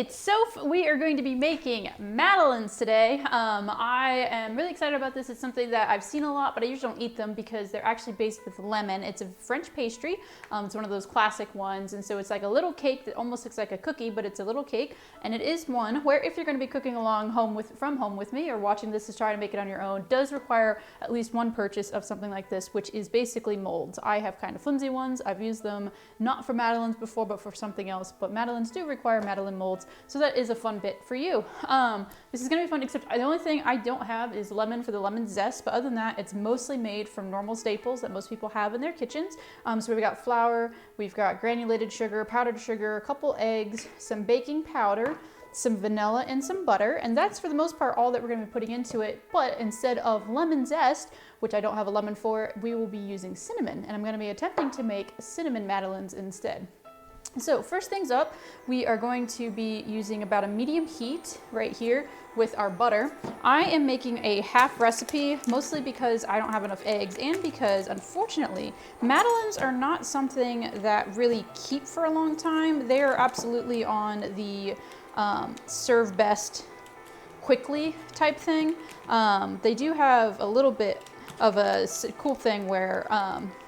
it's Soph. We are going to be making Madeleines today. I am really excited about this. It's something that I've seen a lot, but I usually don't eat them because they're actually based with lemon. It's a French pastry. It's one of those classic ones, and so it's like a little cake that almost looks like a cookie, but it's a little cake, and it is one where if you're going to be cooking along from home with me or watching this to try to make it on your own, does require at least one purchase of something like this, which is basically molds. I have kind of flimsy ones. I've used them not for Madeleines before, but for something else, but Madeleines do require Madeleine molds. So that is a fun bit for you. This is gonna be fun, except the only thing I don't have is lemon for the lemon zest, but other than that, it's mostly made from normal staples that most people have in their kitchens. So we've got flour, we've got granulated sugar, powdered sugar, a couple eggs, some baking powder, some vanilla, and some butter, and that's for the most part all that we're gonna be putting into it. But instead of lemon zest, which I don't have a lemon for, we will be using cinnamon, and I'm gonna be attempting to make cinnamon Madeleines instead. So first things up, we are going to be using about a medium heat right here with our butter. I am making a half recipe, mostly because I don't have enough eggs and because unfortunately, Madeleines are not something that really keep for a long time. They are absolutely on the serve best quickly type thing. They do have a little bit of a cool thing where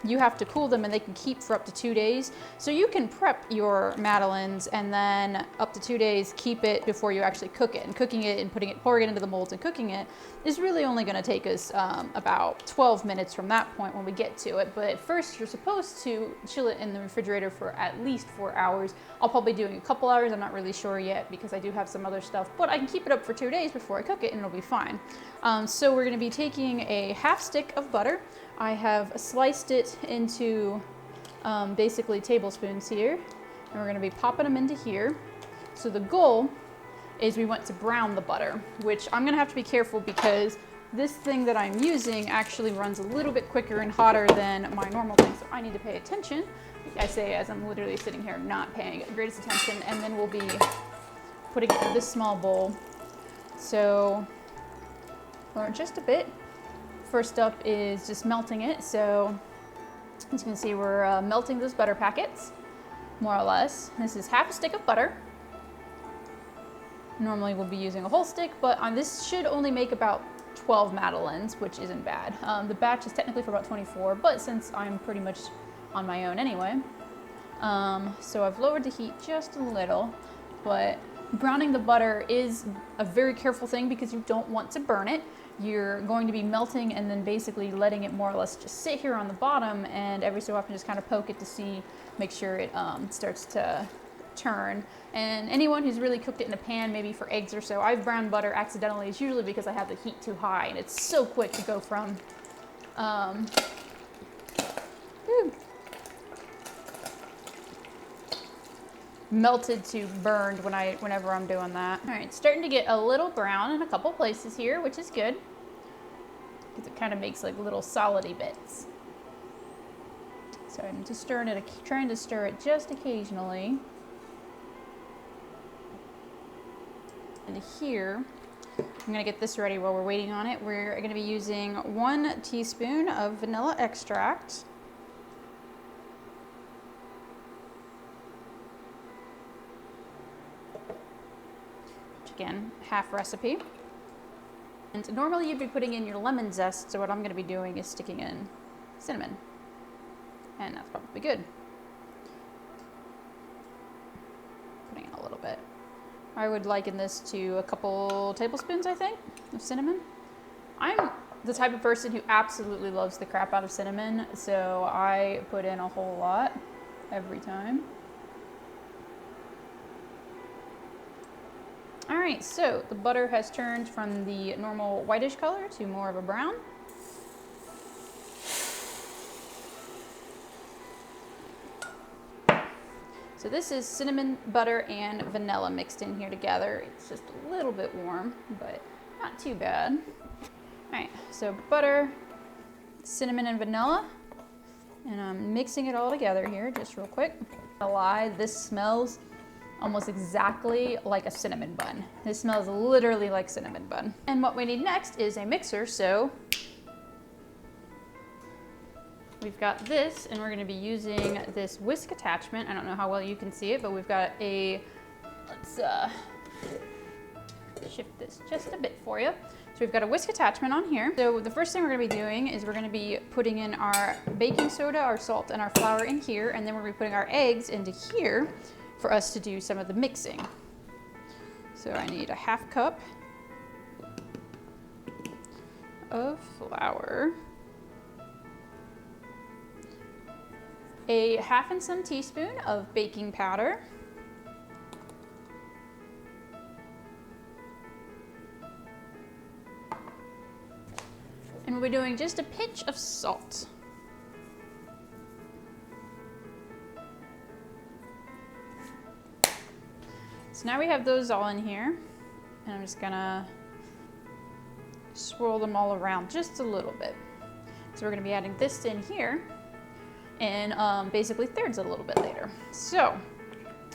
you have to cool them and they can keep for up to 2 days. So you can prep your Madeleines and then up to 2 days keep it before you actually cook it. And cooking it and pouring it into the molds and cooking it is really only gonna take us about 12 minutes from that point when we get to it. But first you're supposed to chill it in the refrigerator for at least 4 hours. I'll probably be doing a couple hours, I'm not really sure yet because I do have some other stuff, but I can keep it up for 2 days before I cook it and it'll be fine. So we're gonna be taking a half stick of butter. I have sliced it into basically tablespoons here, and we're gonna be popping them into here. So the goal is we want to brown the butter, which I'm gonna have to be careful because this thing that I'm using actually runs a little bit quicker and hotter than my normal thing, so I need to pay attention. I say as I'm literally sitting here not paying greatest attention, and then we'll be putting it in this small bowl. So lower just a bit. First up is just melting it. So as you can see, we're melting those butter packets, more or less. This is half a stick of butter. Normally we'll be using a whole stick, but this should only make about 12 Madeleines, which isn't bad. The batch is technically for about 24, but since I'm pretty much on my own anyway. So I've lowered the heat just a little, but browning the butter is a very careful thing because you don't want to burn it. You're going to be melting and then basically letting it more or less just sit here on the bottom, and every so often just kind of poke it to make sure it starts to turn. And anyone who's really cooked it in a pan, maybe for eggs or so, I've browned butter accidentally. It's usually because I have the heat too high, and it's so quick to go from melted to burned whenever I'm doing that. All right, it's starting to get a little brown in a couple places here, which is good because it kind of makes like little solidy bits. So I'm just trying to stir it just occasionally. And here, I'm gonna get this ready while we're waiting on it. We're gonna be using 1 teaspoon of vanilla extract. Again, half recipe. And normally you'd be putting in your lemon zest, so what I'm going to be doing is sticking in cinnamon. And that's probably good. Putting in a little bit. I would liken this to a couple tablespoons, I think, of cinnamon. I'm the type of person who absolutely loves the crap out of cinnamon, so I put in a whole lot every time. All right, so the butter has turned from the normal whitish color to more of a brown. So this is cinnamon, butter, and vanilla mixed in here together. It's just a little bit warm, but not too bad. All right, so butter, cinnamon, and vanilla. And I'm mixing it all together here just real quick. A lie, this smells almost exactly like a cinnamon bun. This smells literally like cinnamon bun. And what we need next is a mixer, so we've got this, and we're gonna be using this whisk attachment. I don't know how well you can see it, but we've got a let's shift this just a bit for you. So we've got a whisk attachment on here. So the first thing we're gonna be doing is we're gonna be putting in our baking soda, our salt, and our flour in here, and then we're gonna be putting our eggs into here for us to do some of the mixing. So I need a 1/2 cup of flour, a 1/2 and some teaspoon of baking powder, and we'll be doing just a pinch of salt. So now we have those all in here, and I'm just gonna swirl them all around just a little bit. So we're gonna be adding this in here and basically thirds a little bit later. So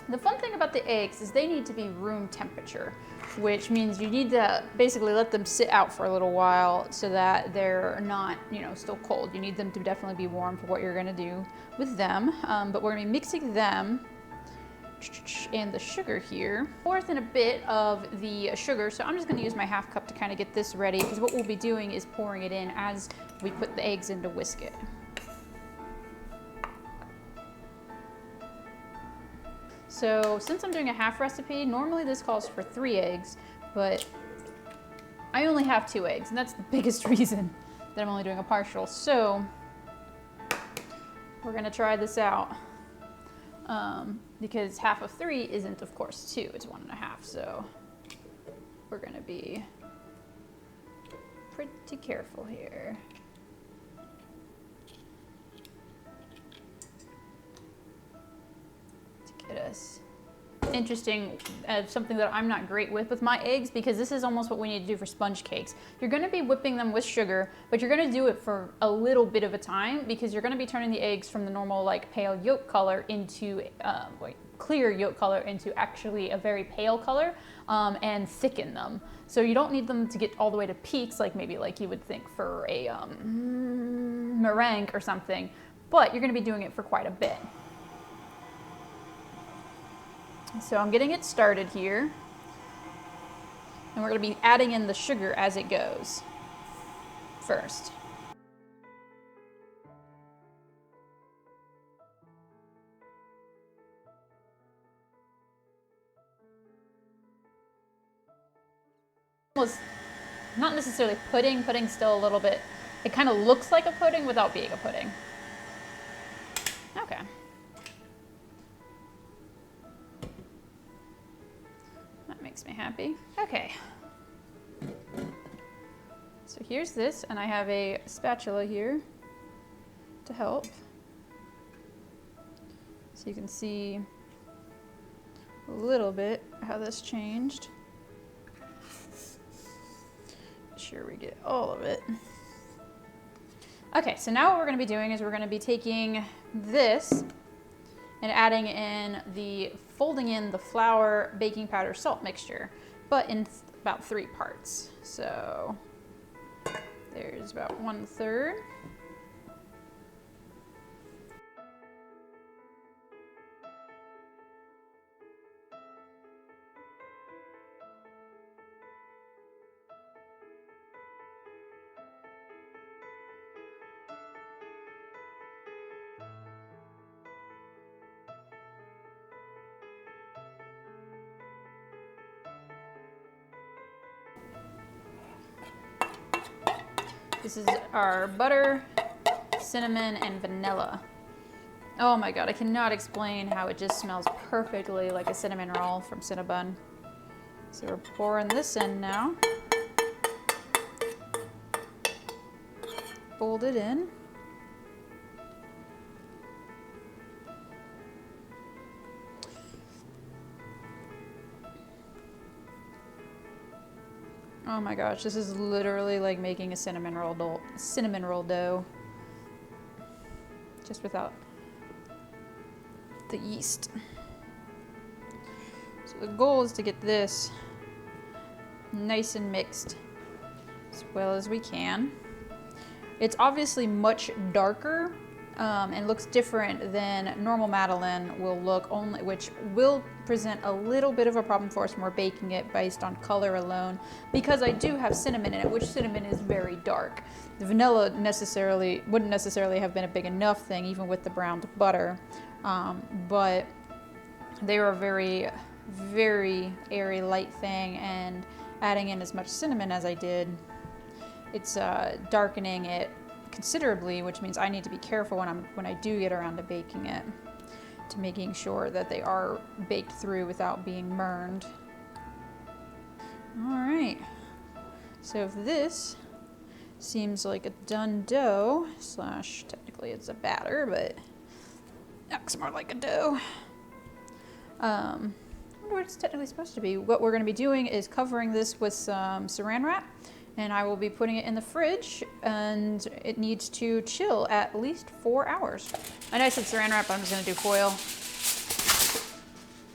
the fun thing about the eggs is they need to be room temperature, which means you need to basically let them sit out for a little while so that they're not, you know, still cold. You need them to definitely be warm for what you're gonna do with them. But we're gonna be mixing them and the sugar here. Fourth in a bit of the sugar, so I'm just gonna use my 1/2 cup to kind of get this ready, because what we'll be doing is pouring it in as we put the eggs in to whisk it. So since I'm doing a 1/2 recipe, normally this calls for 3 eggs, but I only have 2 eggs, and that's the biggest reason that I'm only doing a partial. So we're gonna try this out. Because 1/2 of 3 isn't, of course, 2, it's 1 1/2. So we're gonna be pretty careful here. To get us interesting, something that I'm not great with my eggs, because this is almost what we need to do for sponge cakes. You're gonna be whipping them with sugar, but you're gonna do it for a little bit of a time, because you're gonna be turning the eggs from the normal like pale yolk color into clear yolk color into actually a very pale color, and thicken them. So you don't need them to get all the way to peaks like maybe like you would think for a meringue or something, but you're gonna be doing it for quite a bit. So I'm getting it started here, and we're going to be adding in the sugar as it goes first. Was not necessarily pudding, pudding's still a little bit, it kind of looks like a pudding without being a pudding. Okay. Makes me happy. Okay. So here's this, and I have a spatula here to help. So you can see a little bit how this changed. Make sure we get all of it. Okay, so now what we're going to be doing is we're going to be taking this and adding in folding in the flour, baking powder, salt mixture, but in about 3 parts. So there's about 1/3. This is our butter, cinnamon, and vanilla. Oh my god, I cannot explain how it just smells perfectly like a cinnamon roll from Cinnabon. So we're pouring this in now. Fold it in. Oh my gosh, this is literally like making a cinnamon roll dough, just without the yeast. So the goal is to get this nice and mixed as well as we can. It's obviously much darker and looks different than normal Madeleine will look, only, which will present a little bit of a problem for us when we're baking it based on color alone, because I do have cinnamon in it, which cinnamon is very dark. The vanilla wouldn't necessarily have been a big enough thing, even with the browned butter, but they were a very, very airy, light thing, and adding in as much cinnamon as I did, it's darkening it considerably, which means I need to be careful when I do get around to baking it, to making sure that they are baked through without being burned. All right, so if this seems like a done dough, slash technically it's a batter, but looks more like a dough. I wonder what it's technically supposed to be. What we're going to be doing is covering this with some saran wrap, and I will be putting it in the fridge, and it needs to chill at least 4 hours. I know I said saran wrap, but I'm just going to do foil.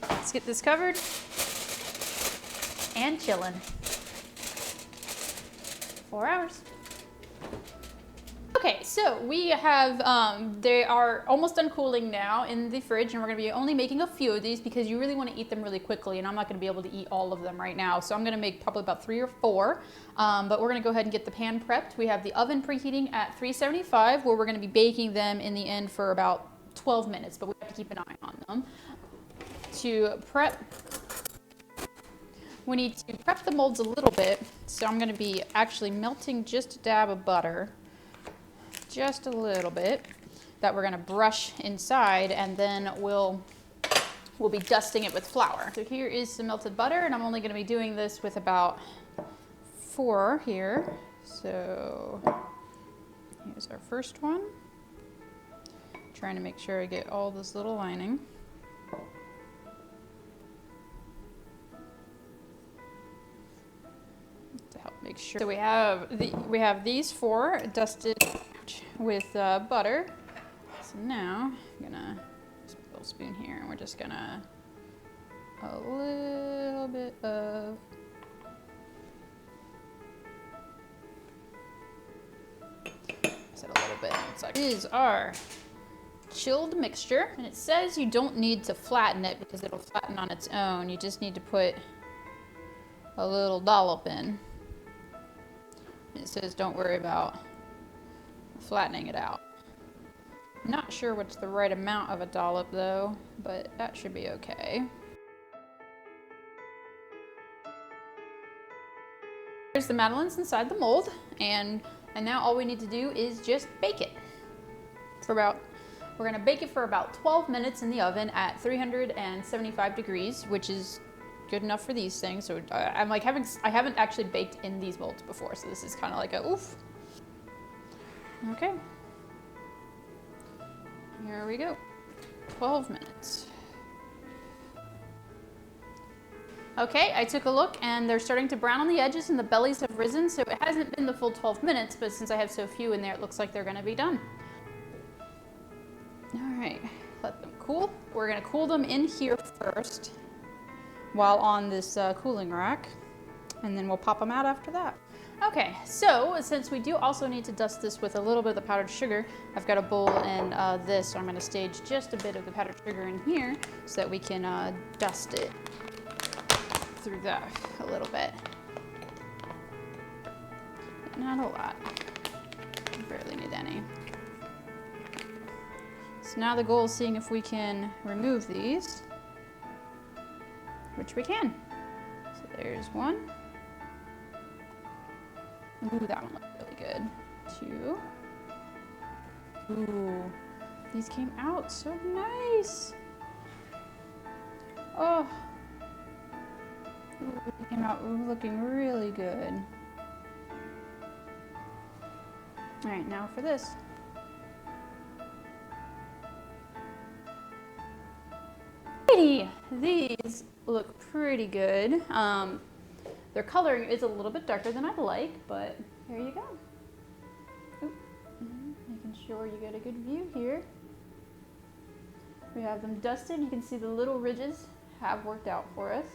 Let's get this covered and chilling. 4 hours. Okay, so we have, they are almost done cooling now in the fridge, and we're gonna be only making a few of these because you really wanna eat them really quickly, and I'm not gonna be able to eat all of them right now. So I'm gonna make probably about 3 or 4, but we're gonna go ahead and get the pan prepped. We have the oven preheating at 375, where we're gonna be baking them in the end for about 12 minutes, but we have to keep an eye on them. To prep, we need to prep the molds a little bit, so I'm gonna be actually melting just a dab of butter, just a little bit, that we're gonna brush inside, and then we'll be dusting it with flour. So here is some melted butter, and I'm only gonna be doing this with about 4 here. So here's our first one. Trying to make sure I get all this little lining. To help make sure. So we have these 4 dusted with butter. So now I'm gonna use a little spoon here, and we're just gonna a little bit of it's like, this is our chilled mixture, and it says you don't need to flatten it because it'll flatten on its own. You just need to put a little dollop in. It says don't worry about flattening it out. Not sure what's the right amount of a dollop though, but that should be okay. Here's the Madeleines inside the mold, and now all we need to do is just bake it we're gonna bake it for about 12 minutes in the oven at 375 degrees, which is good enough for these things. So I'm like I haven't actually baked in these molds before, so this is kind of like a oof. Okay, here we go, 12 minutes. Okay, I took a look, and they're starting to brown on the edges, and the bellies have risen, so it hasn't been the full 12 minutes, but since I have so few in there, it looks like they're gonna be done. All right, let them cool. We're gonna cool them in here first while on this cooling rack, and then we'll pop them out after that. Okay, so since we do also need to dust this with a little bit of the powdered sugar, I've got a bowl and this, so I'm gonna stage just a bit of the powdered sugar in here so that we can dust it through that a little bit. Not a lot, barely need any. So now the goal is seeing if we can remove these, which we can. So there's one. Ooh, that one looked really good. 2. Ooh, these came out so nice. Oh, ooh, they came out looking really good. All right, now for this. Alrighty, these look pretty good. Their coloring is a little bit darker than I'd like, but there you go. Oop. Making sure you get a good view here. We have them dusted. You can see the little ridges have worked out for us.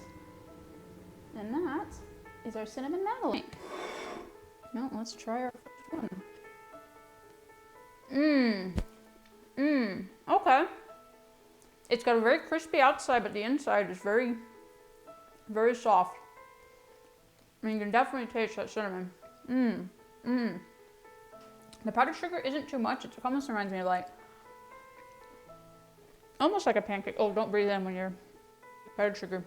And that is our cinnamon Madeleine. Now let's try our first one. It's got a very crispy outside, but the inside is very, very soft. And you can definitely taste that cinnamon. The powdered sugar isn't too much. It almost reminds me of like, almost like a pancake. Oh, don't breathe in when you're powdered sugar.